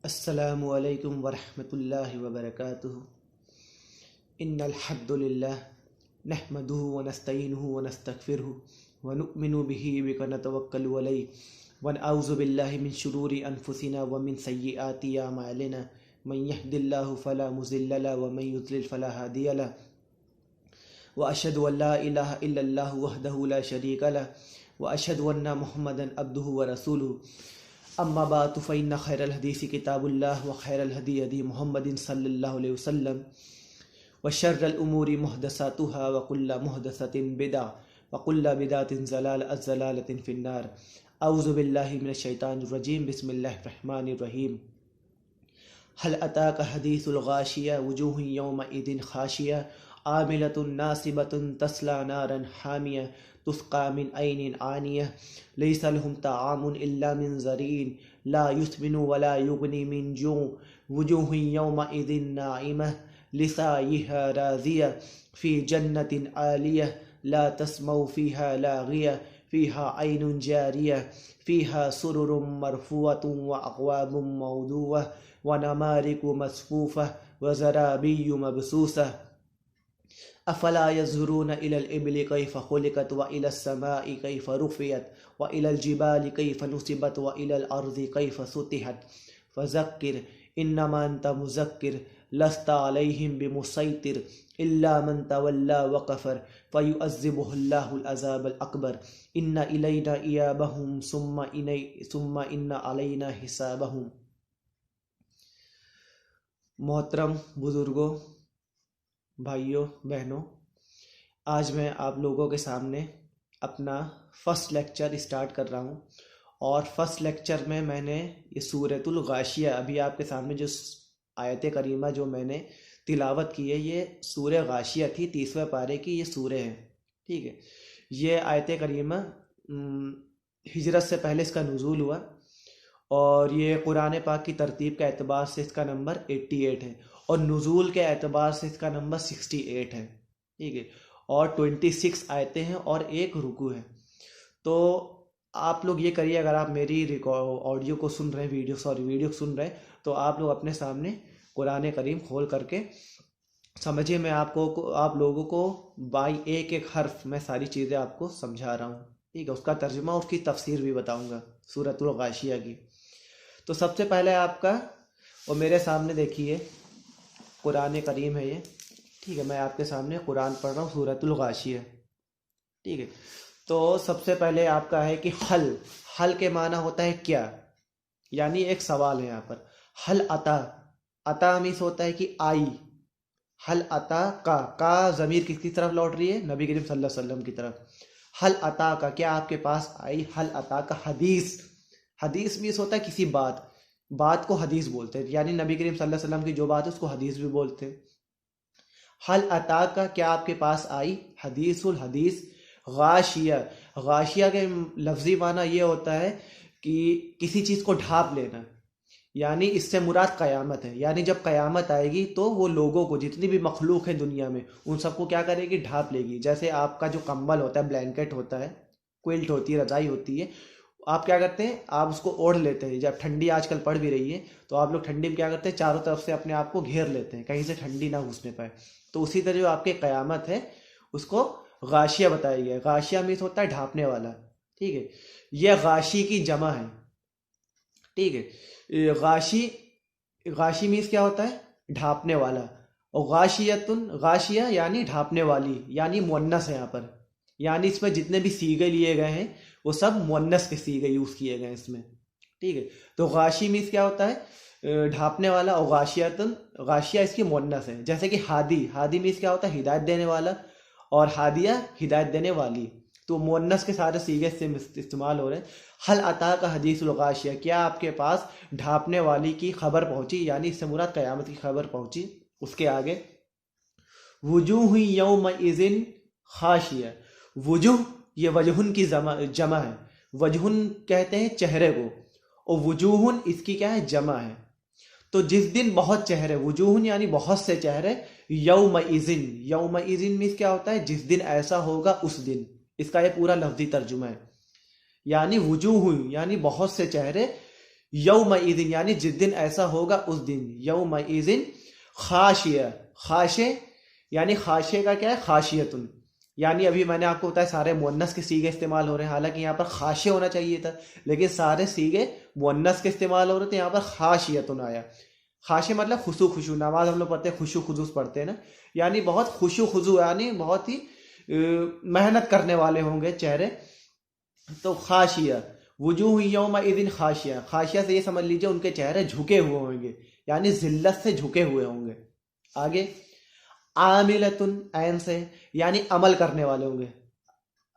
السلام علیکم ورحمۃ اللہ وبرکاتہ۔ ان الحمد للہ نحمدہ ونستعینہ ونستغفرہ ونؤمن بہ ونتوکل علیہ ونعوذ باللہ من شرور انفسنا ومن سیئات اعمالنا من یہد اللہ فلا مضل له ومن یضلل فلا ہادی له واشهد ان لا الہ الا اللہ وحدہ لا شریک له واشهد ان محمدا عبدہ ورسولہ اما بعد فإن خیر الحدیث کتاب اللہ وخیر الہدی ہدی محمد صلی اللہ علیہ وسلم وشر الامور محدثاتها وکل محدثۃ بدعہ وکل بدعۃ ضلالۃ فی النار۔ اعوذ باللہ من الشیطان الرجیم، بسم اللہ الرحمن الرحیم۔ هل اتاک حدیث الغاشیہ وجوہ یومئذ خاشیہ عاملۃ ناصبۃ تصلی نارا حامیہ تسقى من عین آنیہ لیس لهم طعام الا من ضریع لا یسمن ولا یغنی من جوع وجوہ یومئذ ناعمہ لسعیها راضیہ فی جنۃ عالیہ لا تسمع فیہا لاغیہ فیہا عین جاریہ فیہا سرر مرفوعۃ واکواب موضوعہ ونمارق مصفوفہ وزرابی مبثوثہ افلا ينظرون الى الابل كيف خلقت والى السماء كيف رفعت والى الجبال كيف نصبت والى الارض كيف سطحت فذكر انما انت مذكر لست عليهم بمسيطر الا من تولى وكفر فيعذبه الله العذاب الاكبر ان الينا ايابهم ثم ان علينا حسابهم۔ محترم بزرگوں، بھائیوں، بہنوں، آج میں آپ لوگوں کے سامنے اپنا فرسٹ لیکچر اسٹارٹ کر رہا ہوں، اور فرسٹ لیکچر میں نے یہ سورۃ الغاشیہ، ابھی آپ کے سامنے جو آیت کریمہ جو میں نے تلاوت کی ہے، یہ سورہ غاشیہ تھی، 30ویں پارے کی یہ سورہ ہے، ٹھیک ہے۔ یہ آیت کریمہ ہجرت سے پہلے اس کا نزول ہوا، اور یہ قرآن پاک کی ترتیب کے اعتبار سے اس کا نمبر 88 ہے، اور نزول کے اعتبار سے اس کا نمبر 68 ہے، ٹھیک ہے، اور 26 آیتیں ہیں اور ایک رکوع ہے۔ تو آپ لوگ یہ کریے، اگر آپ میری آڈیو کو سن رہے ہیں، ویڈیو سن رہے ہیں، تو آپ لوگ اپنے سامنے قرآن کریم کھول کر کے سمجھیے، میں آپ لوگوں کو بائی ایک ایک حرف میں ساری چیزیں آپ کو سمجھا رہا ہوں، ٹھیک ہے، اس کا ترجمہ، اس کی تفسیر بھی بتاؤں گا سورۃ الغاشیہ کی۔ تو سب سے پہلے آپ کا، اور میرے سامنے دیکھیے قرآن کریم ہے یہ، ٹھیک ہے، میں آپ کے سامنے قرآن پڑھ رہا ہوں، سورۃ الغاشیہ، ٹھیک ہے۔ تو سب سے پہلے آپ کا ہے کہ حل کے معنی ہوتا ہے کیا، یعنی ایک سوال ہے یہاں پر۔ حل عطا مینس ہوتا ہے کہ آئی، حل عطا کا ضمیر کس کی طرف لوٹ رہی ہے؟ نبی کریم صلی اللہ علیہ وسلم کی طرف۔ حل عطا کا، کیا آپ کے پاس آئی؟ حل عطا کا حدیث مینس ہوتا ہے کسی بات کو حدیث بولتے ہیں، یعنی نبی کریم صلی اللہ علیہ وسلم کی جو بات ہے اس کو حدیث بھی بولتے ہیں۔ حل عطا کا، کیا آپ کے پاس آئی؟ حدیث الحدیث۔ غاشیہ کے لفظی معنی یہ ہوتا ہے کہ کسی چیز کو ڈھانپ لینا، یعنی اس سے مراد قیامت ہے، یعنی جب قیامت آئے گی تو وہ لوگوں کو، جتنی بھی مخلوق ہے دنیا میں، ان سب کو کیا کرے گی؟ ڈھانپ لے گی۔ جیسے آپ کا جو کمبل ہوتا ہے، بلینکٹ ہوتا ہے، کوئلٹ ہوتی ہے، رضائی ہوتی ہے، آپ کیا کرتے ہیں؟ آپ اس کو اوڑھ لیتے ہیں۔ جب ٹھنڈی آج کل پڑ بھی رہی ہے تو آپ لوگ ٹھنڈی میں کیا کرتے ہیں؟ چاروں طرف سے اپنے آپ کو گھیر لیتے ہیں، کہیں سے ٹھنڈی نہ گھسنے پائے۔ تو اسی طرح جو آپ کی قیامت ہے اس کو غاشیہ بتایا گیا ہے۔ غاشیہ مینس ہوتا ہے ڈھانپنے والا، ٹھیک ہے، یہ غاشی کی جمع ہے، ٹھیک ہے۔ غاشی مینس کیا ہوتا ہے؟ ڈھانپنے والا، اور غاشیہ یعنی ڈھانپنے والی، یعنی مؤنث ہے یہاں پر، یعنی اس میں جتنے بھی صیغے لیے گئے ہیں وہ سب مؤنث کے صیغے یوز کیے گئے ہیں اس میں، ٹھیک ہے۔ تو غاشی مینس کیا ہوتا ہے؟ ڈھانپنے والا، اور غاشیہ اس کی مؤنث ہے۔ جیسے کہ ہادی مینس کیا ہوتا ہے؟ ہدایت دینے والا، اور ہادیہ ہدایت دینے والی، تو مؤنث کے سارے صیغے سے استعمال ہو رہے ہیں۔ حل عطا کا حدیث الغاشیہ، کیا آپ کے پاس ڈھانپنے والی کی خبر پہنچی، یعنی اس سے مراد قیامت کی خبر پہنچی۔ اس کے آگے وجوہ یومئذ خاشیہ، وجوہ یہ وجہن کی جمع ہے، وجہن کہتے ہیں چہرے کو، اور وجوہن اس کی کیا ہے؟ جمع ہے۔ تو جس دن بہت چہرے، وجوہن یعنی بہت سے چہرے، یومئذ مینس کیا ہوتا ہے؟ جس دن ایسا ہوگا اس دن، اس کا یہ پورا لفظی ترجمہ ہے، یعنی وجوہ یعنی بہت سے چہرے، یومئذ یعنی جس دن ایسا ہوگا اس دن، یومئذ خاشیہ، خاشے یعنی خاشے کا کیا ہے خاشیتن، یعنی ابھی میں نے آپ کو بتایا سارے مؤنث کے صیغے استعمال ہو رہے ہیں، حالانکہ یہاں پر خاشے ہونا چاہیے تھا، لیکن سارے صیغے مؤنث کے استعمال ہو رہے تھے، یہاں پر خاشیتن آیا۔ خاشے مطلب خشوع خضوع، نماز ہم لوگ پڑھتے ہیں خشوع خضوع پڑھتے ہیں نا، یعنی بہت خشوع خضوع، یعنی بہت ہی محنت کرنے والے ہوں گے چہرے، تو خاشیہ، وجوہ یومئذ خاشیہ، خاشیہ سے یہ سمجھ لیجیے ان کے چہرے جھکے ہوئے ہوں گے، یعنی ذلت سے جھکے ہوئے ہوں گے۔ آگے عاملتن، عین سے یعنی عمل کرنے والے ہوں گے،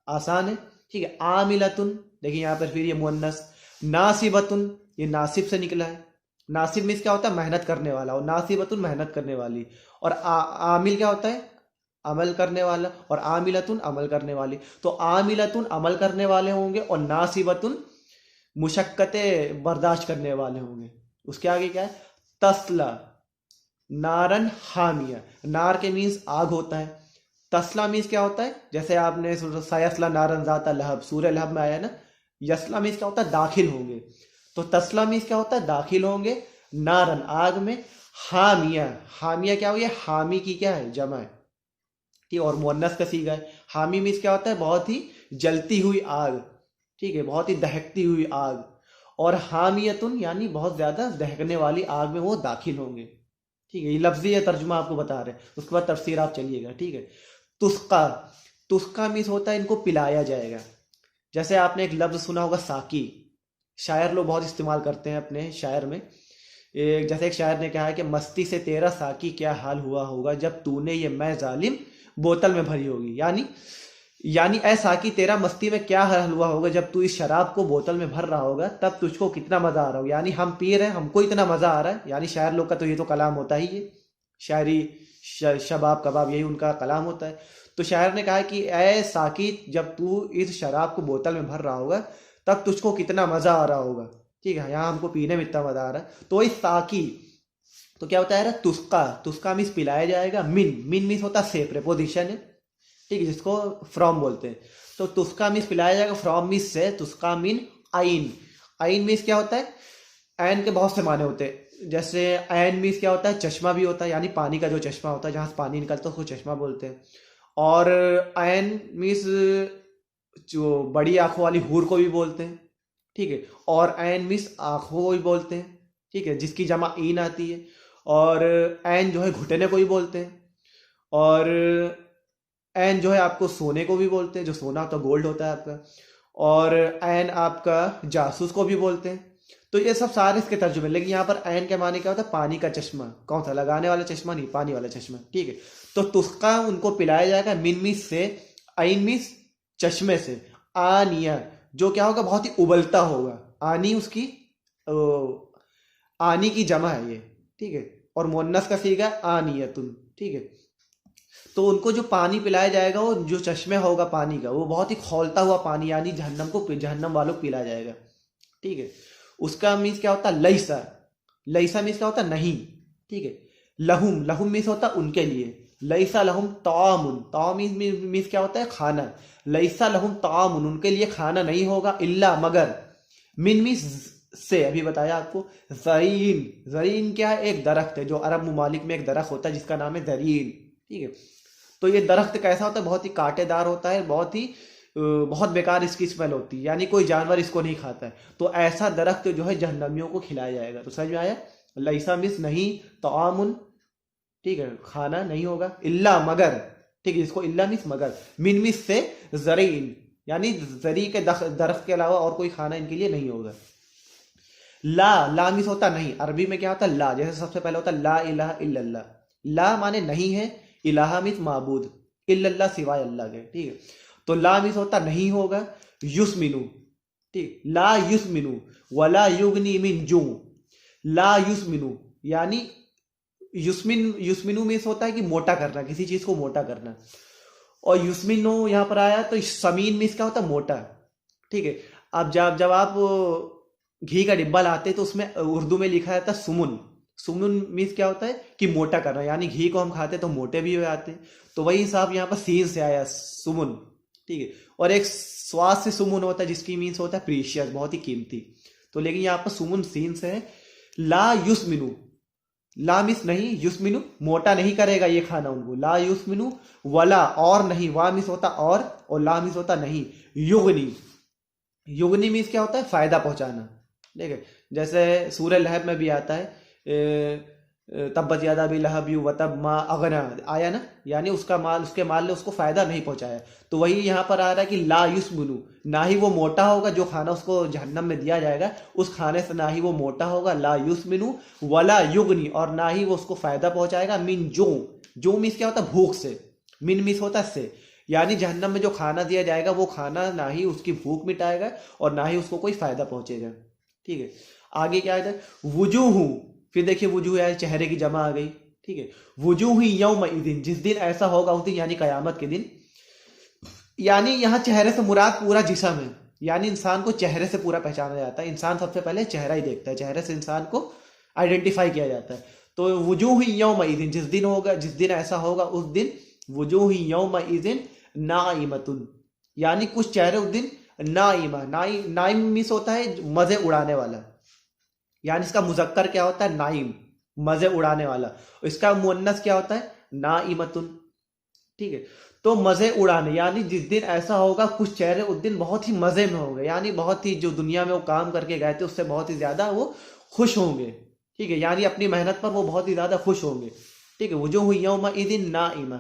آسان ہے، ٹھیک ہے، عاملتن، دیکھیں یہاں پر پھر یہ مؤنث، ناصبتن، یہ ناصب سے نکلا ہے، ناصب میں کیا ہوتا ہے محنت کرنے والا، اور ناصبتن محنت کرنے والی، اور عامل کیا ہوتا ہے عمل کرنے والا، اور عاملتن عمل کرنے والی، تو عاملتن عمل کرنے والے ہوں گے، اور ناصبتن مشقتیں برداشت کرنے والے ہوں گے۔ اس کے آگے کیا ہے تسلا نارن حامیہ، نار کے مینس آگ ہوتا ہے، تسلا مینس کیا ہوتا ہے جیسے آپ نے سیسلا نارن ذات لہب سورہ لہب میں آیا نا، یسلا مینس کیا ہوتا ہے داخل ہوں گے، تو تسلا مینس کیا ہوتا ہے داخل ہوں گے نارن آگ میں، حامیہ، حامیہ کیا ہوئی ہے حامی کی کیا ہے جمع ہے، ٹھیک، اور مؤنث کا صیغہ ہے، حامی مینس کیا ہوتا ہے بہت ہی جلتی ہوئی آگ، ٹھیک ہے، بہت ہی دہکتی ہوئی آگ، اور حامیتن یعنی بہت زیادہ دہکنے والی آگ میں وہ داخل ہوں گے، ٹھیک ہے، یہ لفظی ہے ترجمہ آپ کو بتا رہے ہیں، اس کے بعد تفسیر آپ چلیے گا، ٹھیک ہے۔ تسقا، تسقا مینس ہوتا ہے ان کو پلایا جائے گا، جیسے آپ نے ایک لفظ سنا ہوگا ساقی، شاعر لوگ بہت استعمال کرتے ہیں اپنے شاعر میں، جیسے ایک شاعر نے کہا ہے کہ مستی سے تیرا ساقی کیا حال ہوا ہوگا جب تو نے یہ میں ظالم بوتل میں بھری ہوگی، یعنی اے ساقی تیرا مستی میں کیا حال ہوا ہوگا جب تو اس شراب کو بوتل میں بھر رہا ہوگا، تب تجھ کو کتنا مزہ آ رہا ہوگا، یعنی ہم پی رہے ہیں ہم کو اتنا مزہ آ رہا ہے، یعنی شاعر لوگ کا تو یہ تو کلام ہوتا ہی ہے، شاعری شباب کباب یہی ان کا کلام ہوتا ہے، تو شاعر نے کہا کہ اے ساقی جب تو اس شراب کو بوتل میں بھر رہا ہوگا تب تجھ کو کتنا مزہ آ رہا ہوگا، ٹھیک ہے، یہاں ہم کو پینے میں اتنا مزہ آ رہا ہے، تو اس ساقی تو کیا ہوتا ہے تسقا، تسقا مینس پلایا جائے گا، من مینس ہوتا ہے سے پریپوزیشن ہے، ٹھیک ہے، جس کو فرام بولتے ہیں، تو تسقا مینس پلایا جائے گا، فرام مینس سے، تسقا من عین، عین مینس کیا ہوتا ہے عین کے بہت سے معنی ہوتے ہیں، جیسے عین مینس کیا ہوتا ہے چشمہ بھی ہوتا ہے، یعنی پانی کا جو چشمہ ہوتا ہے جہاں سے پانی نکلتا ہے اس کو چشمہ بولتے ہیں، اور عین مینس جو بڑی آنکھوں والی حور کو بھی بولتے ہیں، ٹھیک ہے، اور عین مینس آنکھوں کو بھی بولتے ہیں، ٹھیک ہے، جس کی جمع این آتی ہے، اور عین جو ہے گھٹنے کو بھی بولتے ہیں، اور عین جو ہے آپ کو سونے کو بھی بولتے ہیں، جو سونا ہوتا ہے گولڈ ہوتا ہے آپ کا، اور عین آپ کا جاسوس کو بھی بولتے ہیں، تو یہ سب سارے اس کے ترجمے، لیکن یہاں پر عین کے معنی کیا ہوتا ہے پانی کا چشمہ، کون سا لگانے والا چشمہ نہیں، پانی والا چشمہ، ٹھیک ہے، تو تسقا ان کو پلایا جائے گا من میس سے، عین میس چشمے سے، آنیہ جو کیا ہوگا بہت ہی ابلتا ہوگا، آنی اس کی آنی کی جمع ہے یہ، ٹھیک ہے، اور مؤنث کا صیغہ آنیتن، ٹھیک ہے، تو ان کو جو پانی پلایا جائے گا وہ جو چشمہ ہوگا پانی کا وہ بہت ہی کھولتا ہوا پانی، یعنی جہنم کو جہنم والوں کو پلایا جائے گا، ٹھیک ہے، اس کا مینس کیا ہوتا ہے لیسا، لیسا مینس کیا ہوتا ہے نہیں، ٹھیک ہے، لہم، لہم مینس ہوتا ہے ان کے لیے، لیسا لہم طعام، طعام مینس کیا ہوتا ہے کھانا، لیسا لہم طعام ان کے لیے کھانا نہیں ہوگا، الا مگر، من مینس سے، ابھی بتایا آپ کو، زرین، زرین کیا ہے ایک درخت ہے جو عرب ممالک میں ایک درخت ہوتا ہے جس کا نام ہے زرین، ٹھیک ہے، تو یہ درخت کیسا ہوتا ہے بہت ہی کانٹے دار ہوتا ہے، بہت بیکار اس کی اسمیل ہوتی ہے، یعنی کوئی جانور اس کو نہیں کھاتا ہے، تو ایسا درخت جو ہے جہنمیوں کو کھلایا جائے گا، تو سمجھ میں آیا، لیسا مس نہیں، طعام، ٹھیک ہے، کھانا نہیں ہوگا، الا مگر، ٹھیک ہے، اس کو الا مس مگر، من مس سے زرین، یعنی زری کے درخت کے علاوہ اور کوئی کھانا ان کے لیے نہیں ہوگا۔ لا، لا مس ہوتا نہیں، عربی میں کیا ہوتا ہے لا، جیسے سب سے پہلے ہوتا ہے لا الہ الا اللہ، لا مانے نہیں ہے، الہ مس معبود، الا اللہ سوائے اللہ کے، ٹھیک ہے، تو لا مس ہوتا نہیں ہوگا، یسمنو، ٹھیک، لا یسمنو ولا یغنی من جو، لا یسمنو یعنی یسمنو مس ہوتا ہے کہ موٹا کرنا، کسی چیز کو موٹا کرنا، اور یسمنو یہاں پر آیا تو سمین مس کیا ہوتا ہے موٹا، ٹھیک ہے، اب جب آپ گھی کا ڈبہ لاتے تو اس میں اردو میں لکھا جاتا ہے سمن، سمن مینس کیا ہوتا ہے کہ موٹا کرنا، یعنی گھی کو ہم کھاتے تو موٹے بھی ہو جاتے ہیں، تو وہی حساب یہاں پر سین سے آیا سمن، ٹھیک ہے، اور ایک سواد سے سمن ہوتا ہے جس کی مینس ہوتا ہے پریشیس، بہت ہی قیمتی، تو لیکن یہاں پر سمون سین سے ہے. لا یسمنو، لا مس نہیں، یسمنو موٹا نہیں کرے گا یہ کھانا ان کو. لا یسمنو ولا اور نہیں، وا مس ہوتا اور لا مس ہوتا نہیں. یغنی، یغنی مس کیا ہوتا ہے؟ فائدہ پہنچانا. ٹھیک ہے، جیسے سورہ لہب میں بھی آتا ہے تبت یادا ابی لہب وتب ما اغنا، آیا نا، یعنی اس کا مال، اس کے مال نے اس کو فائدہ نہیں پہنچایا. تو وہی یہاں پر آ رہا ہے کہ لا یسمنو، نہ ہی وہ موٹا ہوگا جو کھانا اس کو جہنم میں دیا جائے گا اس کھانے سے، نہ ہی وہ موٹا ہوگا. لا یسمنو ولا یغنی، اور نہ ہی وہ اس کو فائدہ پہنچائے گا. من جو، جو مس کیا ہوتا ہے؟ بھوک سے. من مس ہوتا ہے سے، یعنی جہنم میں جو کھانا دیا جائے گا وہ کھانا نہ ہی اس کی بھوک مٹائے گا اور نہ ہی اس کو کوئی فائدہ پہنچے گا. ٹھیک ہے، آگے کیا ہے؟ وجوہ، پھر دیکھیے وجوہ ہے، چہرے کی جمع آ گئی. ٹھیک ہے، وجوہ یومئذ، جس دن ایسا ہوگا اس دن یعنی قیامت کے دن. یعنی یہاں چہرے سے مراد پورا جسم ہے، یعنی انسان کو چہرے سے پورا پہچانا جاتا ہے. انسان سب سے پہلے چہرہ ہی دیکھتا ہے، چہرے سے انسان کو آئیڈینٹیفائی کیا جاتا ہے. تو وجوہ یومئذ، جس دن ہوگا، جس دن ایسا ہوگا اس دن. وجوہ یومئذ ناعمۃ، یعنی کچھ چہرے اس دن نائمہ. نائم مس ہوتا ہے مزے اڑانے والا، یعنی اس کا مذکر کیا ہوتا ہے؟ نائم، مزے اڑانے والا. اس کا مؤنث کیا ہوتا ہے؟ نائمۃ. ٹھیک ہے، تو مزے اڑانے، یعنی جس دن ایسا ہوگا کچھ چہرے اس دن بہت ہی مزے میں ہوں گے، یعنی بہت ہی، جو دنیا میں وہ کام کر کے گئے تھے اس سے بہت ہی زیادہ وہ خوش ہوں گے. ٹھیک ہے، یعنی اپنی محنت پر وہ بہت ہی زیادہ خوش ہوں گے. ٹھیک ہے، وجوہ یومئذ نائمہ.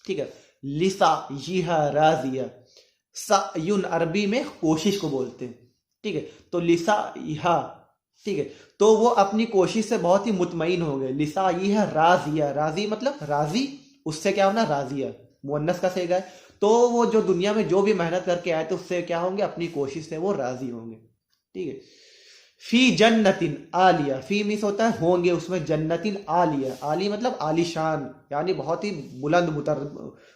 ٹھیک ہے، لسعیہا راضیہ، سعیٌ عربی میں کوشش کو بولتے ہیں. ٹھیک ہے، تو لسعیہا، ٹھیک ہے، تو وہ اپنی کوشش سے بہت ہی مطمئن ہو گئے. لسعیہا راضیہ، راضی مطلب راضی، اس سے کیا ہونا؟ راضیہ، مؤنث کا صیغہ ہے. تو وہ جو دنیا میں جو بھی محنت کر کے آئے تھے اس سے کیا ہوں گے؟ اپنی کوشش سے وہ راضی ہوں گے. ٹھیک ہے، فی جنت عالیہ، فی مس ہوتا ہے ہوں گے اس میں، جنت عالیہ، عالی مطلب عالی شان، یعنی بہت ہی بلند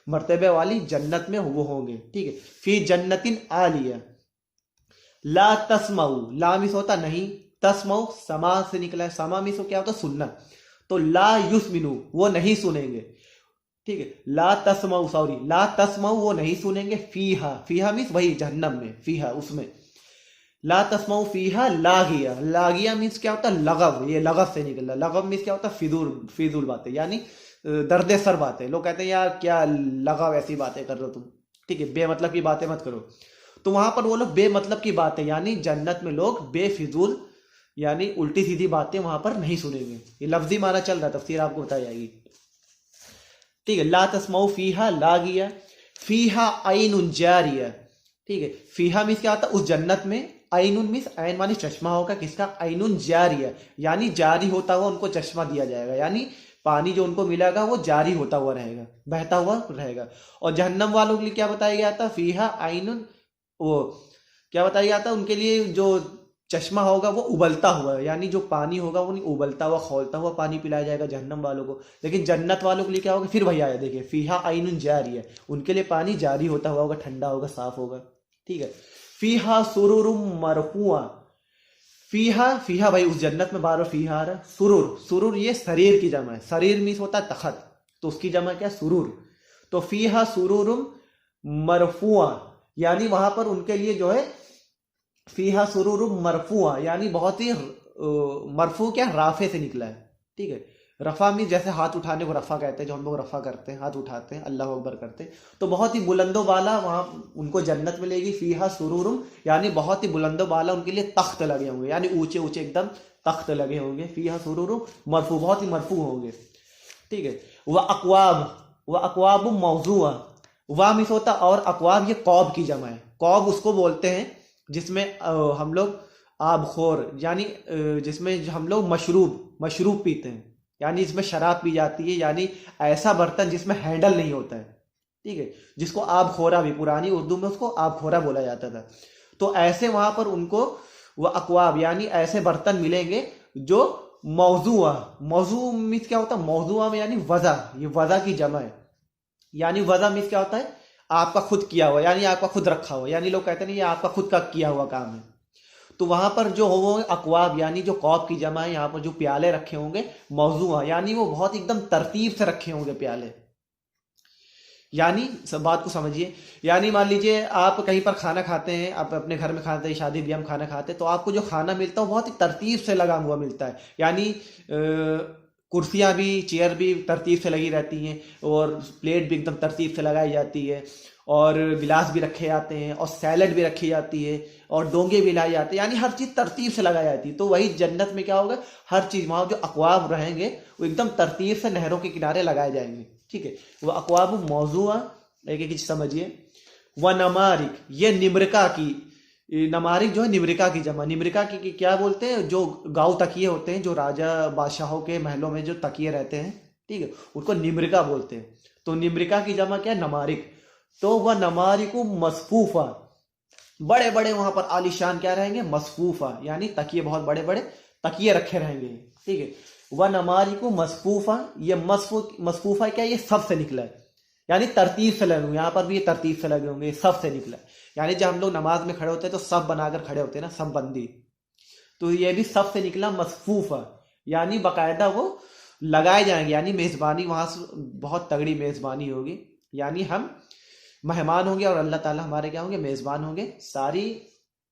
مرتبے والی جنت میں وہ ہوں گے. ٹھیک ہے، فی جنت عالیہ. لا تسمعوا، لا مس ہوتا نہیں، تسمعوا سما سے نکلا ہے، سما مس کیا ہوتا؟ سننا. تو لا یسمنو، وہ نہیں سنیں گے. ٹھیک ہے، لا تسمعوا، سوری، لا تسمعوا وہ نہیں سنیں گے. فیہا، فیہا مس وہی جہنم میں، فیہا اس میں. لا تسمعوا فیہا لاغیہ، لاغیہ مینس کیا ہوتا ہے؟ لغو، یہ لغو سے نکل رہا ہے. لغو مینس کیا ہوتا ہے؟ فضول باتیں، یعنی درد سر باتیں. لوگ کہتے ہیں یار کیا لغو ایسی باتیں کر رہے ہو تم. ٹھیک ہے، بے مطلب کی باتیں مت کرو. تو وہاں پر وہ لوگ بے مطلب کی باتیں، یعنی جنت میں لوگ بے فضول یعنی الٹی سیدھی باتیں وہاں پر نہیں سنیں گے. یہ لفظی معنی چل رہا ہے، تفسیر آپ کو بتائی جائے گی. ٹھیک ہے، لا تسمعوا فیہا لاغیہ، فیہا عین جاریہ. ٹھیک ہے، فیہا مینس کیا ہوتا ہے؟ اس جنت میں. عین مینس، عین معنی چشمہ ہوگا، کس کا؟ عین جاریہ، یعنی جاری ہوتا ہوا ان کو چشمہ دیا جائے گا، یعنی پانی جو ان کو ملے گا وہ جاری ہوتا ہوا رہے گا، بہتا ہوا رہے گا. اور جہنم والوں کے لیے کیا بتایا گیا تھا؟ فیہا عین، وہ کیا بتایا گیا تھا؟ ان کے لیے جو چشمہ ہوگا وہ ابلتا ہوا، یعنی جو پانی ہوگا وہ نہیں ابلتا ہوا کھولتا ہوا پانی پلایا جائے گا جہنم والوں کو. لیکن جنت والوں کے لیے کیا ہوگا؟ پھر وہی آیا دیکھیں، فیہا عین جاریہ، ان کے لیے پانی جاری ہوتا ہوا ہوگا، ٹھنڈا ہوگا، صاف ہوگا. ٹھیک ہے، فیہا سرر مرفوعہ. فیہا بھائی اس جنت میں بار فیہا آ رہا. سرر یہ سریر کی جمع ہے، سریر مینس ہوتا ہے تخت، تو اس کی جمع کیا؟ سرور. تو فیہا سرر مرفوعہ، یعنی وہاں پر ان کے لیے جو ہے فیہا سرور مرفوعہ، یعنی بہت ہی مرفوع کیا؟ رافع سے نکلا ہے. ٹھیک ہے، رفع میں جیسے ہاتھ اٹھانے کو رفع کہتے ہیں، جو ہم لوگ رفع کرتے ہیں، ہاتھ اٹھاتے ہیں، اللہ اکبر کرتے ہیں، تو بہت ہی بلند و بالا وہاں ان کو جنت ملے گی. فیہا سرور، یعنی بہت ہی بلند و بالا ان کے لیے تخت لگے ہوں گے، یعنی اونچے اونچے ایک دم تخت لگے ہوں گے. فیہا سرور مرفوع، بہت ہی مرفوع ہوں گے. ٹھیک ہے، وَأَكْوَابٌ موضوعہ. وا مس ہوتا اور اقواب، یہ قوب کی جمع ہے. قوب اس کو بولتے ہیں جس میں ہم لوگ آب خور، یعنی جس میں ہم لوگ مشروب پیتے ہیں، یعنی اس میں شراب پی جاتی ہے، یعنی ایسا برتن جس میں ہینڈل نہیں ہوتا ہے. ٹھیک ہے، جس کو آب خورا بھی، پرانی اردو میں اس کو آب خورا بولا جاتا تھا. تو ایسے وہاں پر ان کو وہ اقواب، یعنی ایسے برتن ملیں گے جو موضوع مس کیا ہوتا ہے؟ موضوع میں یعنی وضع، یہ وضع کی جمع ہے. یعنی وضع مس کیا ہوتا ہے؟ آپ کا خود کیا ہوا، یعنی آپ کا خود رکھا ہوا، یعنی لوگ کہتے ہیں یہ آپ کا خود کا کیا ہوا کام ہے. تو وہاں پر جو وہ اقواب، یعنی جو قوب کی جمع ہے، یہاں پر جو پیالے رکھے ہوں گے موضوع، یعنی وہ بہت ایک دم ترتیب سے رکھے ہوں گے پیالے. یعنی سب بات کو سمجھیے، یعنی مان لیجئے آپ کہیں پر کھانا کھاتے ہیں، آپ اپنے گھر میں کھاتے ہیں، شادی بیاہ میں کھانا کھاتے ہیں، تو آپ کو جو کھانا ملتا ہے وہ بہت ہی ترتیب سے لگا ہوا ملتا ہے، یعنی کرسیاں بھی، چیئر بھی ترتیب سے لگی رہتی ہیں، اور پلیٹ بھی ایک دم ترتیب سے لگائی جاتی ہے، اور گلاس بھی رکھے جاتے ہیں، اور سیلڈ بھی رکھی جاتی ہے، اور ڈونگے بھی لائے جاتے ہیں، یعنی ہر چیز ترتیب سے لگائی جاتی ہے۔ تو وہی جنت میں کیا ہوگا، ہر چیز وہاں جو اقوام رہیں گے وہ ایک دم ترتیب سے نہروں کے کنارے لگائے جائیں گے، ٹھیک ہے۔ وہ اقوام موضوع ایک ایک چیز سمجھیے۔ و نمارک، یہ نمرکا کی، نمارک جو ہے نمرکا کی جمع، نمرکا کی کیا بولتے ہیں، جو گاؤ تکیے ہوتے ہیں، جو راجہ بادشاہوں کے محلوں میں جو تکیے رہتے ہیں، ٹھیک ہے، ان کو نمرکا بولتے ہیں۔ تو نمرکا کی جمع کیا ہے، نمارک۔ تو وہ نمارک مصفوفہ، بڑے بڑے وہاں پر عالیشان کیا رہیں گے، مصفوفہ، یعنی تکیے بہت بڑے بڑے تکیے رکھے رہیں گے، ٹھیک ہے۔ وہ نمارک مصفوفہ، یہ مصفوفہ کیا، یہ سب سے نکلا ہے، یعنی ترتیب سے لگے ہوں، یہاں پر بھی یہ ترتیب سے لگے ہوں گے، یہ سب سے نکلا ہے، یعنی جب ہم لوگ نماز میں کھڑے ہوتے ہیں تو سب بنا کر کھڑے ہوتے ہیں نا، سب بندی، تو یہ بھی سب سے نکلا مصفوفہ، یعنی باقاعدہ وہ لگائے جائیں گے، یعنی میزبانی وہاں سے بہت تگڑی میزبانی ہوگی، یعنی ہم مہمان ہوں گے اور اللہ تعالیٰ ہمارے کیا ہوں گے، میزبان ہوں گے، ساری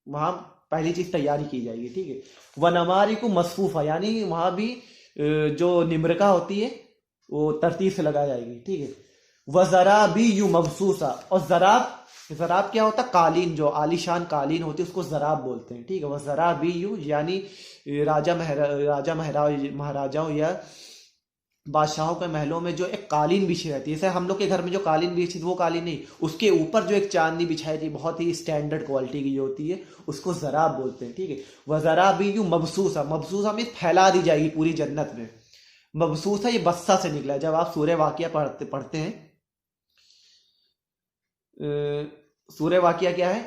وہاں پہلی چیز تیاری کی جائے گی، ٹھیک ہے۔ وَنَمَارِكُ مَصْفُوفَةٌ، یعنی وہاں بھی جو نمرکا ہوتی ہے وہ ترتیب سے لگائی جائے گی، ٹھیک ہے۔ وَزَرَابِيُّ مَبْثُوثَةٌ، اور زراب کیا ہوتا ہے، قالین، جو عالیشان قالین ہوتی ہے اس کو زراب بولتے ہیں، ٹھیک ہے۔ وَزَرَابِيُّ، یعنی راجہ مہاراجاؤں یا بادشاہوں کے محلوں میں جو ایک قالین بچھی رہتی ہے، جیسے ہم لوگ کے گھر میں جو قالین بچھی وہ قالین نہیں، اس کے اوپر جو ایک چاندنی بچھائی تھی بہت ہی اسٹینڈرڈ کوالٹی کی جو ہوتی ہے اس کو زراب بولتے ہیں، ٹھیک ہے۔ وَزَرَابِيُّ مَبْثُوثَةٌ، مبسوسہ میں پھیلا دی جائے گی پوری جنت میں، مبسوسہ یہ بسہ سے نکلا ہے، جب آپ سورہ واقعہ پڑھتے ہیں، سورہ واقعہ کیا ہے،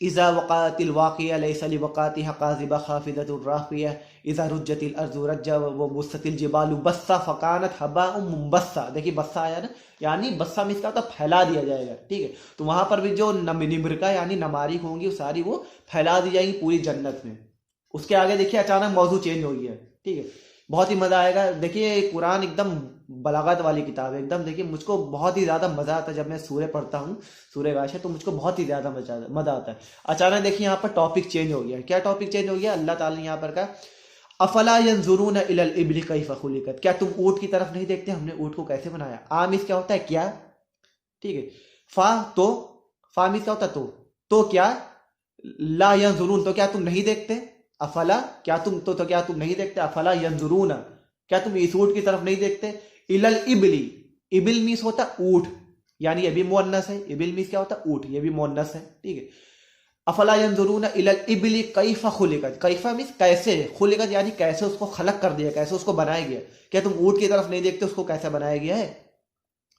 اذا وقعت الواقعہ لیس لوقعتها قاذبہ خافضۃ رافعہ اذا رجت الارض رجا وبست الجبال بسا فکانت ہباء منبثا، دیکھیے بسا آیا نا، یعنی بسا میں اس کا ہوتا پھیلا دیا جائے گا، ٹھیک ہے۔ تو وہاں پر بھی جو نمرکا یعنی نمارک ہوں گی وہ ساری وہ پھیلا دی جائیں گی پوری جنت میں۔ اس کے آگے دیکھیے اچانک موضوع چینج ہو گیا، ٹھیک ہے، بہت ہی مزہ آئے گا۔ دیکھیے قرآن ایک دم بلاغت والی کتاب ہے، ایک دم دیکھیے مجھ کو بہت ہی زیادہ مزہ آتا ہے جب میں سورہ پڑھتا ہوں، سورہ غاشیہ، تو مجھ کو بہت ہی زیادہ مزہ آتا ہے۔ اچانک دیکھیے یہاں پر ٹاپک چینج ہو گیا، کیا ٹاپک چینج ہو گیا، اللہ تعالیٰ نے یہاں پر کہا افلا ينظرون الى الابل كيف خلقت، کیا تم اونٹ کی طرف نہیں دیکھتے ہم نے اونٹ کو کیسے بنایا۔ آمس کیا ہوتا ہے، کیا، ٹھیک ہے۔ فامس کیا ہوتا ہے، تو کیا، لا ينظرون، تو کیا تم نہیں دیکھتے، افلا کیا تم تو کیا تم نہیں دیکھتے، افلا ينظرون کیا تم اس اونٹ کی طرف نہیں دیکھتے، الى الابل، ابل میس ہوتا اونٹ، یعنی یہ بھی مؤنث ہے، ابل میس کیا ہوتا اونٹ، یہ بھی مؤنث ہے، ٹھیک ہے۔ افلا ينظرون الى الابل كيف خلقت، کیف میس کیسے، خلقت یعنی کیسے اس کو خلق کر دیا، کیسے اس کو بنایا گیا، کیا تم اونٹ کی طرف نہیں دیکھتے اس کو کیسے بنایا گیا ہے۔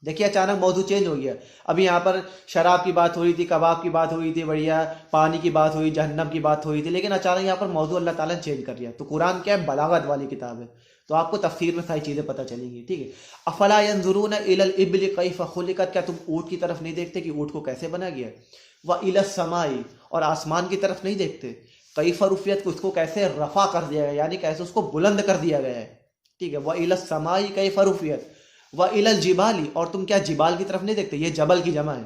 دیکھیے اچانک موضوع چینج ہو گیا، ابھی یہاں پر شراب کی بات ہوئی تھی، کباب کی بات ہوئی تھی، بڑھیا پانی کی بات ہوئی، جہنم کی بات ہوئی تھی، لیکن اچانک یہاں پر موضوع اللہ تعالیٰ نے چینج کر دیا۔ تو قرآن کیا ہے، بلاغت والی کتاب ہے، تو آپ کو تفسیر میں ساری چیزیں پتہ چلیں گی، ٹھیک ہے۔ افلا ينظرون الى الابل كيف خلقت، کیا تم اونٹ کی طرف نہیں دیکھتے کہ اونٹ کو کیسے بنا گیا، والى السماء، اور آسمان کی طرف نہیں دیکھتے، كيف رفعت، اس کو کیسے رفع کر دیا گیا، یعنی کیسے اس کو بلند کر دیا گیا ہے، ٹھیک ہے۔ والى السماء كيف رفعت، وَإِلَى الْجِبَالِ، اور تم کیا جبال کی طرف نہیں دیکھتے، یہ جبل کی جمع ہے،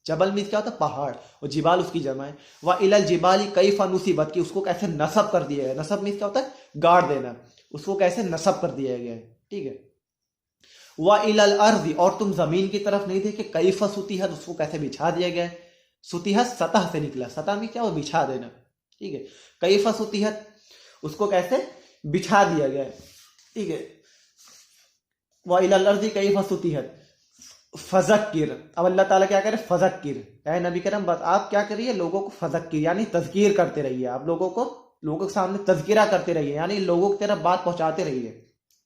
جبل میں کیا ہوتا ہے پہاڑ، اور جبال اس کی جمع ہے۔ وَإِلَى الْجِبَالِ كَيْفَ نُصِبَتْ، کہ اس کو کیسے نصب کر دیا گیا، نصب میں کیا ہوتا ہے گاڑ دینا، اس کو کیسے نصب کر دیا گیا ہے، ٹھیک ہے۔ وَإِلَى الْأَرْضِ، اور تم زمین کی طرف نہیں دیکھے، كَيْفَ سُطِحَتْ، اس کو کیسے بچھا دیا گیا ہے، سطحت سطح سے نکلا، سطح میں کیا ہو بچھا دینا، ٹھیک ہے۔ كَيْفَ سُطِحَتْ، اس کو کیسے بچھا دیا گیا ہے، ٹھیک ہے۔ وَإِلَى الْأَرْضِ كَيْفَ سُطِحَتْ فَذَكِّرْ، اب اللہ تعالیٰ کیا کرے، فَذَكِّرْ، اے نبی کرم بس آپ کیا کریے، لوگوں کو فذکر یعنی تذکیر کرتے رہیے، آپ لوگوں کے سامنے تذکرہ کرتے رہیے، یعنی لوگوں کی طرف بات پہنچاتے رہیے،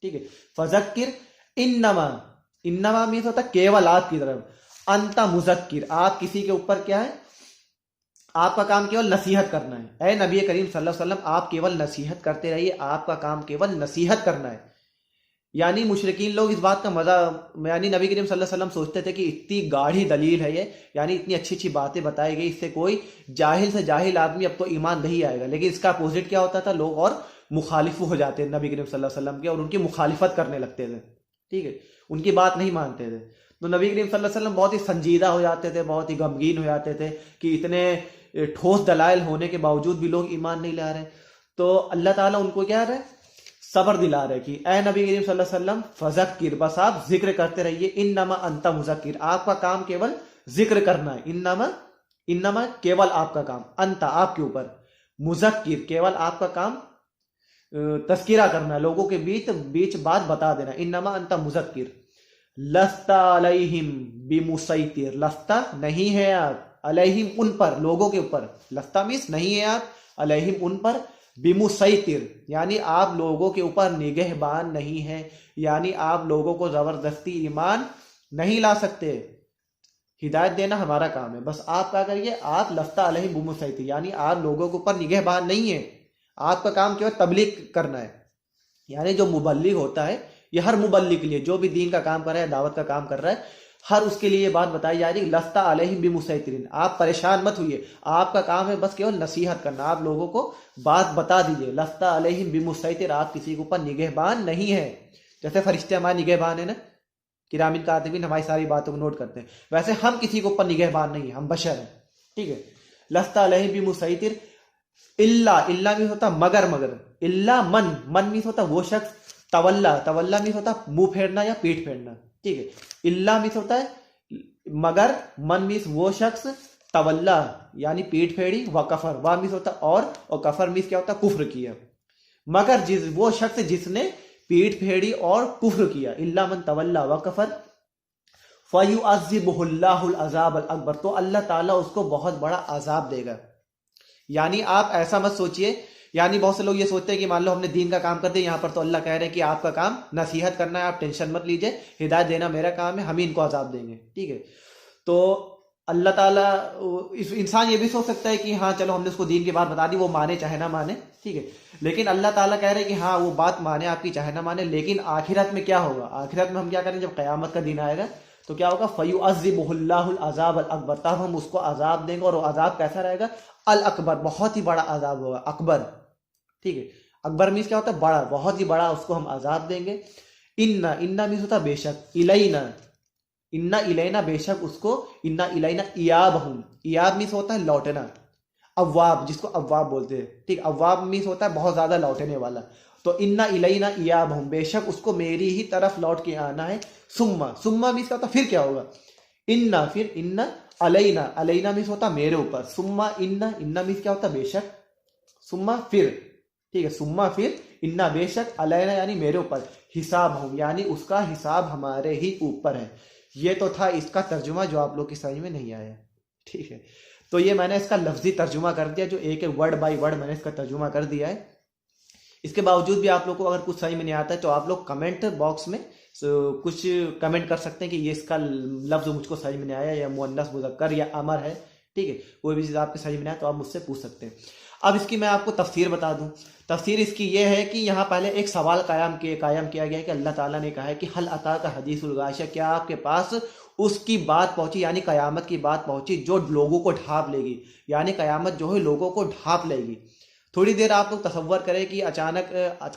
ٹھیک ہے۔ فَذَكِّرْ انما میں ہوتا ہے کیول آپ کی طرف، انت مذکر، آپ کسی کے اوپر کیا ہے، آپ کا کام کیول نصیحت کرنا ہے، اے نبی کریم صلی اللہ علیہ وسلم آپ کیول نصیحت کرتے رہیے، آپ کا کام کیول نصیحت کرنا ہے۔ یعنی مشرکین لوگ اس بات کا مزہ، یعنی نبی کریم صلی اللہ علیہ وسلم سوچتے تھے کہ اتنی گاڑھی دلیل ہے یہ، یعنی اتنی اچھی اچھی باتیں بتائی گئی، اس سے کوئی جاہل سے جاہل آدمی اب تو ایمان نہیں آئے گا، لیکن اس کا اپوزٹ کیا ہوتا تھا، لوگ اور مخالف ہو جاتے نبی کریم صلی اللہ علیہ وسلم کے، اور ان کی مخالفت کرنے لگتے تھے، ٹھیک ہے، ان کی بات نہیں مانتے تھے۔ تو نبی کریم صلی اللہ علیہ وسلم بہت ہی سنجیدہ ہو جاتے تھے، بہت ہی غمگین ہو جاتے تھے کہ اتنے ٹھوس دلائل ہونے کے باوجود بھی لوگ ایمان نہیں لا رہے. تو اللہ تعالیٰ ان کو کیا رہے صبر دلا رہے کہ اے نبی کریم صلی اللہ علیہ وسلم فذکر، بس آپ ذکر کرتے رہیے، انما انت مذکر، آپ کا کام کیول ذکر کرنا ہے، انما کیول آپ کا کام، انت آپ کے اوپر، مذکر کیول آپ کا کام تذکرہ کرنا ہے، لوگوں کے بیچ بات بتا دینا، انما انت مذکر، لست علیہم بمسیطر، لست نہیں ہے آپ، علیہم ان پر، لوگوں کے اوپر، لست میس نہیں ہے آپ، علیہم ان پر، بمسیطر یعنی آپ لوگوں کے اوپر نگہبان نہیں ہے، یعنی آپ لوگوں کو زبردستی ایمان نہیں لا سکتے. ہدایت دینا ہمارا کام ہے، بس آپ کیا کریے، آپ لست علیہم بمسیطر یعنی آپ لوگوں کے اوپر نگہبان نہیں ہے، آپ کا کام کیوں تبلیغ کرنا ہے. یعنی جو مبلغ ہوتا ہے، یہ ہر مبلغ کے لیے جو بھی دین کا کام کر رہا ہے، دعوت کا کام کر رہا ہے، ہر اس کے لیے یہ بات بتائی جا رہی ہے لست علیہم بمسیطرین، آپ پریشان مت ہوئیے، آپ کا کام ہے بس کیول نصیحت کرنا، آپ لوگوں کو بات بتا دیجئے، لست علیہم بمسیطر، آپ کسی کے اوپر نگہبان نہیں ہے. جیسے فرشتے ہمارے نگہبان ہیں نا، کرام کاتبین ہماری ساری باتوں کو نوٹ کرتے ہیں، ویسے ہم کسی کے اوپر نگہبان نہیں ہیں، ہم بشر ہیں. ٹھیک ہے، لست علیہم بمسیطر، اللہ بھی ہوتا مگر، اللہ من بھی ہوتا وہ شخص، تولا بھی ہوتا منہ پھیرنا یا پیٹ پھیرنا. ٹھیک ہے، اللہ بھی ہوتا ہے مگر، من بھی وہ شخص، تولا یعنی پیٹ پھیڑی، و کفر وا بھی ہوتا اور کفر بھی کیا ہوتا کفر کیا، مگر وہ شخص جس نے پیٹ پھیڑی اور کفر کیا، اللہ من تولا و کفر فَيُعَذِّبُهُ اللَّهُ الْعَذَابَ الْأَكْبَرَ، تو اللہ تعالیٰ اس کو بہت بڑا عذاب دے گا. یعنی آپ ایسا مت سوچئے، یعنی بہت سے لوگ یہ سوچتے ہیں کہ مان لو ہم نے دین کا کام کر دیا، یہاں پر تو اللہ کہہ رہے ہیں کہ آپ کا کام نصیحت کرنا ہے، آپ ٹینشن مت لیجئے، ہدایت دینا میرا کام ہے، ہم ہی ان کو عذاب دیں گے. ٹھیک ہے، تو اللہ تعالیٰ، انسان یہ بھی سوچ سکتا ہے کہ ہاں چلو ہم نے اس کو دین کی بات بتا دی، وہ مانے چاہے نہ مانے. ٹھیک ہے، لیکن اللہ تعالیٰ کہہ رہے ہیں کہ ہاں وہ بات مانے آپ کی چاہے نہ مانے، لیکن آخرت میں کیا ہوگا، آخرت میں ہم کیا کریں، جب قیامت کا دن آئے گا تو کیا ہوگا، فَيُعَذِّبُهُ اللَّهُ الْعَذَابَ الْأَكْبَرَ، تب ہم اس کو عذاب دیں گے، اور وہ عذاب کیسا رہے گا، الاکبر، بہت ہی بڑا عذاب ہوگا، اکبر. ٹھیک ہے، اکبر مینس کیا ہوتا ہے، بڑا، بہت ہی بڑا، اس کو ہم عذاب دیں گے. انا مینس ہوتا بے شک، الینا بے شک اس کو، الینا ایابہم، ایاب مینس ہوتا ہے لوٹنا، اواب جس کو اواب بولتے ہیں. ٹھیک، اواب مینس ہوتا ہے بہت زیادہ لوٹنے والا. تو انا الینا ایابہم، بے شک اس کو میری ہی طرف لوٹ کے آنا ہے. ثم مینس کیا ہوتا پھر کیا ہوگا، پھر علینا مینس ہوتا میرے اوپر، ثم انا مینس کیا ہوتا بے شک، ثم پھر. ٹھیک ہے، ثم پھر، انا بے شک، علینا یعنی میرے اوپر، حساب ہوں یعنی اس کا حساب ہمارے ہی اوپر ہے. یہ تو تھا اس کا ترجمہ جو آپ لوگ کی سمجھ میں نہیں آیا. ٹھیک ہے، تو یہ میں نے اس کا لفظی ترجمہ کر دیا، جو ایک ورڈ بائی ورڈ میں نے اس کا ترجمہ کر دیا ہے. اس کے باوجود بھی آپ لوگ کو اگر کچھ سمجھ میں نہیں آتا ہے تو آپ لوگ کمنٹ باکس میں کچھ کمنٹ کر سکتے ہیں کہ یہ اس کا لفظ مجھ کو سمجھ میں نہیں آیا، یا مؤنث مذکر یا امر ہے. ٹھیک ہے، کوئی بھی چیز آپ کے سمجھ میں نہیں آیا تو آپ مجھ سے پوچھ سکتے ہیں. اب اس کی میں آپ کو تفسیر بتا دوں. تفسیر اس کی یہ ہے کہ یہاں پہلے ایک سوال قائم کیا گیا ہے کہ اللہ تعالیٰ نے کہا ہے کہ حل اتاک حدیث الغاشیہ، کیا آپ کے پاس اس کی بات پہنچی، یعنی قیامت کی بات پہنچی جو لوگوں کو ڈھانپ لے گی، یعنی قیامت جو ہے لوگوں کو ڈھانپ لے گی. تھوڑی دیر آپ لوگ تصور کریں کہ اچانک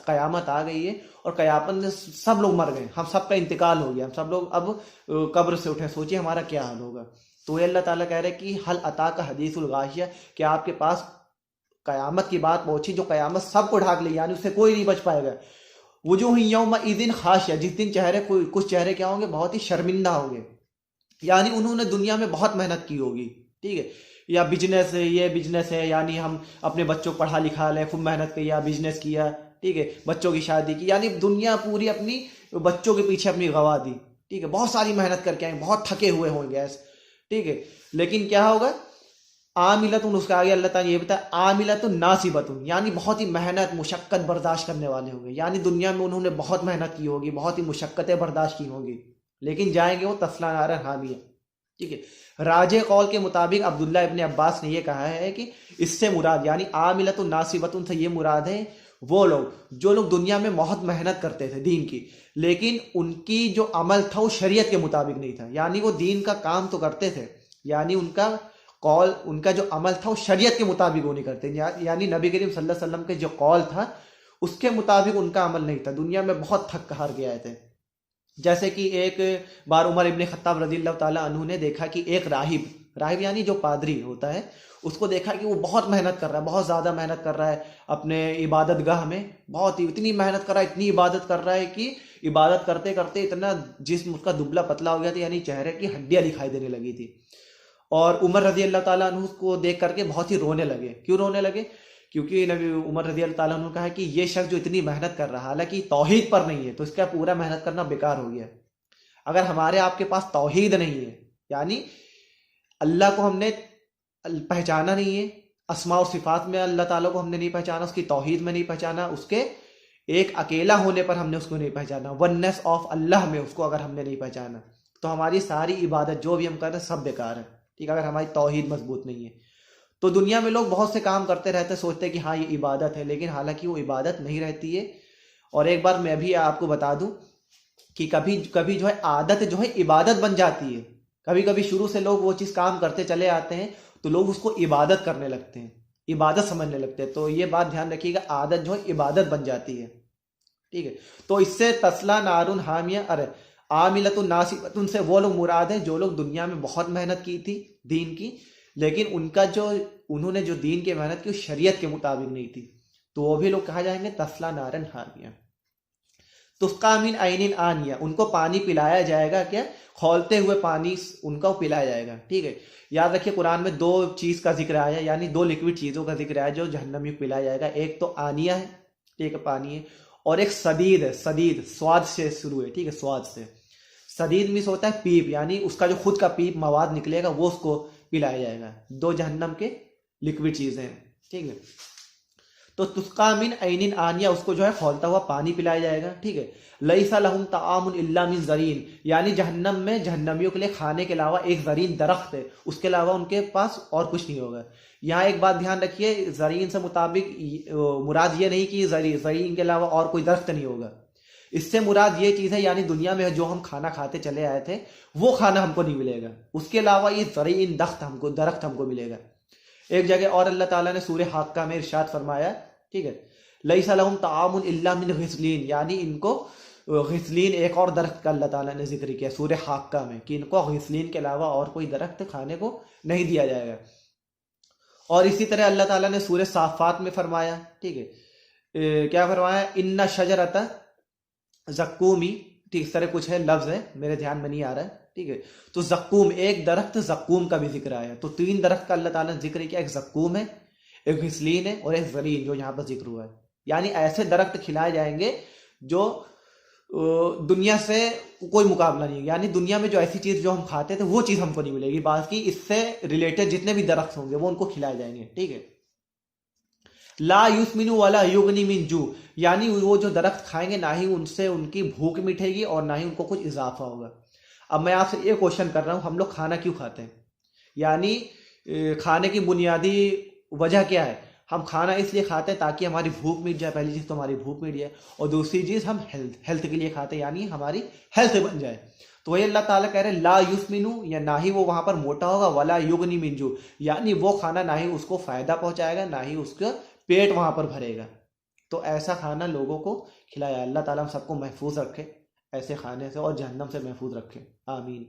قیامت آ گئی ہے اور قیامت میں سب لوگ مر گئے، ہم سب کا انتقال ہو گیا، ہم سب لوگ اب قبر سے اٹھے، سوچیں ہمارا کیا حال ہوگا. تو یہ اللہ تعالیٰ کہہ رہے کہ حل اتاک حدیث الغاشیہ، کیا آپ کے پاس قیامت کی بات پہنچی جو قیامت سب کو ڈھانپ لے، یعنی اس سے کوئی نہیں بچ پائے گا. وجوہ یومئذ خاشعہ، جس دن کچھ چہرے کیا ہوں گے، بہت ہی شرمندہ ہوں گے، یعنی انہوں نے دنیا میں بہت محنت کی ہوگی. ٹھیک ہے، یا بزنس ہے، یہ بزنس ہے، یعنی ہم اپنے بچوں کو پڑھا لکھا لیں، خوب محنت کیا، بزنس کیا. ٹھیک ہے، بچوں کی شادی کی، یعنی دنیا پوری اپنی بچوں کے پیچھے اپنی گوا دی. ٹھیک ہے، بہت ساری محنت کر کے آئے، بہت تھکے ہوئے ہوں گے. ٹھیک ہے، لیکن کیا ہوگا، عاملتن، اس کا آگے اللہ تعالیٰ یہ بتایا، عاملتن ناصبتن، یعنی بہت ہی محنت مشقت برداشت کرنے والے ہوں گے، یعنی دنیا میں انہوں نے بہت محنت کی ہوگی، بہت ہی مشقتیں برداشت کی ہوں گی، لیکن جائیں گے وہ تسلا نارا حامیہ. ٹھیک ہے، راجح قول کے مطابق عبداللہ ابن عباس نے یہ کہا ہے کہ اس سے مراد، یعنی عاملتن ناصبتن سے یہ مراد ہے وہ لوگ جو لوگ دنیا میں بہت محنت کرتے تھے دین کی، لیکن ان کی جو عمل تھا وہ شریعت کے مطابق نہیں تھا. یعنی وہ دین کا کام تو کرتے تھے، یعنی ان کا جو عمل تھا وہ شریعت کے مطابق وہ نہیں کرتے، یعنی نبی کریم صلی اللہ علیہ وسلم کے جو قول تھا اس کے مطابق ان کا عمل نہیں تھا، دنیا میں بہت تھک ہار کے آئے تھے. جیسے کہ ایک بار عمر ابن خطاب رضی اللہ تعالیٰ عنہ نے دیکھا کہ ایک راہب یعنی جو پادری ہوتا ہے، اس کو دیکھا کہ وہ بہت محنت کر رہا ہے، بہت زیادہ محنت کر رہا ہے اپنے عبادت گاہ میں، بہت ہی اتنی محنت کر رہا ہے، اتنی عبادت کر رہا ہے کہ عبادت کرتے کرتے اتنا جسم اس کا دبلا پتلا ہو گیا تھا، یعنی چہرے کی ہڈیاں دکھائی دینے لگی تھی. اور عمر رضی اللہ تعالیٰ عنہ کو دیکھ کر کے بہت ہی رونے لگے. کیوں رونے لگے؟ کیونکہ نبی عمر رضی اللہ تعالیٰ عنہ نے کہا کہ یہ شخص جو اتنی محنت کر رہا ہے حالانکہ توحید پر نہیں ہے، تو اس کا پورا محنت کرنا بیکار ہو گیا. اگر ہمارے آپ کے پاس توحید نہیں ہے، یعنی اللہ کو ہم نے پہچانا نہیں ہے، اسماء و صفات میں اللہ تعالیٰ کو ہم نے نہیں پہچانا، اس کی توحید میں نہیں پہچانا، اس کے ایک اکیلا ہونے پر ہم نے اس کو نہیں پہچانا، وننس آف اللہ میں اس کو اگر ہم نے نہیں پہچانا، تو ہماری ساری عبادت جو بھی ہم کر رہے ہیں سب بیکار ہے. ٹھیک ہے، اگر ہماری توحید مضبوط نہیں ہے. تو دنیا میں لوگ بہت سے کام کرتے رہتے ہیں، سوچتے ہیں کہ ہاں یہ عبادت ہے، لیکن حالانکہ وہ عبادت نہیں رہتی ہے. اور ایک بار میں بھی آپ کو بتا دوں کہ کبھی کبھی جو ہے عادت جو ہے عبادت بن جاتی ہے. کبھی کبھی شروع سے لوگ وہ چیز کام کرتے چلے آتے ہیں تو لوگ اس کو عبادت کرنے لگتے ہیں، عبادت سمجھنے لگتے ہیں. تو یہ بات دھیان رکھیے گا، عادت جو ہے عبادت بن جاتی ہے. ٹھیک ہے، تو اس سے تسلا نارن حامیہ عاملۃ ناصبۃ سے وہ لوگ مراد ہیں جو لوگ دنیا میں بہت محنت کی تھی دین کی، لیکن انہوں نے جو دین کی محنت کی شریعت کے مطابق نہیں تھی، تو وہ بھی لوگ کہا جائیں گے تسلا نارن حامیہ. تسقا من عین آنیہ، ان کو پانی پلایا جائے گا، کیا؟ کھولتے ہوئے پانی ان کو پلایا جائے گا. ٹھیک ہے، یاد رکھیے قرآن میں دو چیز کا ذکر آیا، یعنی دو لکوڈ چیزوں کا ذکر آیا جو جہنم میں پلایا جائے گا. ایک تو آنیہ ہے، ٹھیک ہے، پانی ہے، اور ایک صدید ہے. صدید سواد سے شروع ہے، ٹھیک ہے، سواد سے. صدید مس ہوتا ہے پیپ، یعنی اس کا جو خود کا پیپ مواد نکلے گا وہ اس کو پلایا جائے گا. دو جہنم کے لکوڈ چیزیں ہیں. ٹھیک ہے، تو تسقا من عین آنیہ، اس کو جو ہے کھولتا ہوا پانی پلایا جائے گا. ٹھیک ہے، لیس لہم طعام الا من ضرین، یعنی جہنم میں جہنمیوں کے لیے کھانے کے علاوہ ایک زرین درخت ہے، اس کے علاوہ ان کے پاس اور کچھ نہیں ہوگا. یہاں ایک بات دھیان رکھیے، زرین سے مطابق مراد یہ نہیں کہ زرین کے علاوہ اور کوئی درخت نہیں ہوگا. اس سے مراد یہ چیز ہے، یعنی دنیا میں جو ہم کھانا کھاتے چلے آئے تھے وہ کھانا ہم کو نہیں ملے گا، اس کے علاوہ یہ زرین درخت ہم کو ملے گا. ایک جگہ اور اللہ تعالیٰ نے سورہ حاقہ میں ارشاد فرمایا، ٹھیک ہے، لیس لہم طعام الا من غسلین، یعنی ان کو غسلین ایک اور درخت کا اللہ تعالیٰ نے ذکر کیا سورہ حاقہ میں کہ ان کو غسلین کے علاوہ اور کوئی درخت کھانے کو نہیں دیا جائے گا. اور اسی طرح اللہ تعالیٰ نے سورہ صافات میں فرمایا، ٹھیک ہے، کیا فرمایا؟ ان شجرۃ زقومی، ٹھیک، اس طرح کچھ ہے، لفظ ہے میرے دھیان میں نہیں آ رہا ہے. ٹھیک ہے، تو زقوم، ایک درخت زقوم کا بھی ذکر آیا. تو تین درخت کا اللہ تعالیٰ نے ذکر کیا، ایک زقوم ہے، ایک غسلین ہے، اور ایک زرین جو یہاں پر ذکر ہوا ہے. یعنی ایسے درخت کھلائے جائیں گے جو دنیا سے کوئی مقابلہ نہیں ہے، یعنی دنیا میں جو ایسی چیز جو ہم کھاتے تھے وہ چیز ہم کو نہیں ملے گی، باقی اس سے ریلیٹڈ جتنے بھی درخت ہوں گے وہ ان کو کھلائے جائیں گے. ٹھیک ہے، لا یسمن ولا یغنی من جو، یعنی وہ جو درخت کھائیں گے نہ ہی ان سے ان کی بھوک مٹے گی اور نہ ہی ان کو کچھ اضافہ ہوگا. اب میں آپ سے یہ کوشچن کر رہا ہوں، ہم لوگ کھانا کیوں کھاتے ہیں؟ یعنی کھانے کی بنیادی وجہ کیا ہے؟ ہم کھانا اس لیے کھاتے ہیں تاکہ ہماری بھوک مٹ جائے. پہلی چیز تو ہماری بھوک مٹ جائے، اور دوسری چیز ہم ہیلتھ کے لیے کھاتے ہیں، یعنی ہماری ہیلتھ بن جائے. تو وہی اللہ تعالیٰ کہہ رہے ہیں لا یسمنو، یا نہ ہی وہ وہاں پر موٹا ہوگا، ولا یغنی من جو، یعنی وہ کھانا نہ ہی اس کو فائدہ پہنچائے گا نہ ہی اس کا پیٹ وہاں پر بھرے گا. تو ایسا کھانا لوگوں کو کھلایا. اللہ تعالیٰ ہم سب کو محفوظ رکھے ایسے کھانے سے اور جہنم سے محفوظ رکھے، آمین.